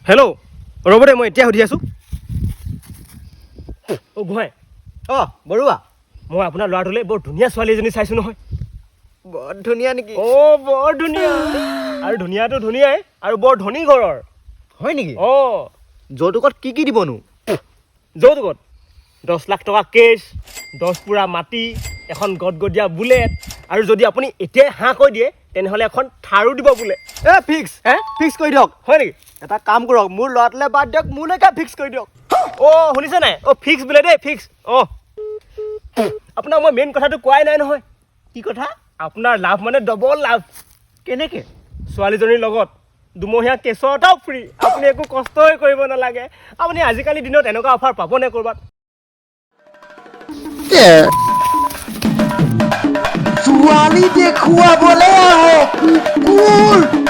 hello' ৰ'ব দে মই এতিয়া সুধি আছোঁ অ' গোহাঁই অঁ বৰুৱা মই আপোনাৰ ল'ৰাটোলৈ বৰ ধুনীয়া ছোৱালী এজনী চাইছোঁ নহয় বৰ ধুনীয়া নেকি অ' বৰ ধুনীয়া আৰু ধুনীয়াটো ধুনীয়াই আৰু বৰ ধনী ঘৰৰ হয় নেকি অঁ যৌতুকত কি কি দিবনো যৌতুকত 10 লাখ টকা কেছ 10 পুৰা মাটি এখন গদগদীয়া বুলেট আৰু যদি আপুনি এতিয়াই হাঁ কৈ দিয়ে তেনেহ'লে এখন থাৰো দিব বোলে ফিক্স হে ফিক্স কৰি দিয়ক হয় নেকি এটা কাম কৰক মোৰ ল'ৰাটোলৈ বাদ দিয়ক মোলৈকে ফিক্স কৰি দিয়ক অ' শুনিছে নাই অ' ফিক্স বোলে দেই ফিক্স অঁ আপোনাক মই মেইন কথাটো কোৱাই নাই নহয় কি কথা আপোনাৰ লাভ মানে ডবল লাভ কেনেকৈ ছোৱালীজনীৰ লগত দুমহীয়া কেছৰ এটাও ফ্ৰী আপুনি একো কষ্টই কৰিব নালাগে আপুনি আজিকালি দিনত এনেকুৱা অফাৰ পাবনে ক'ৰবাত ছোৱালী দেখুৱাবলৈ আহক কুকুৰ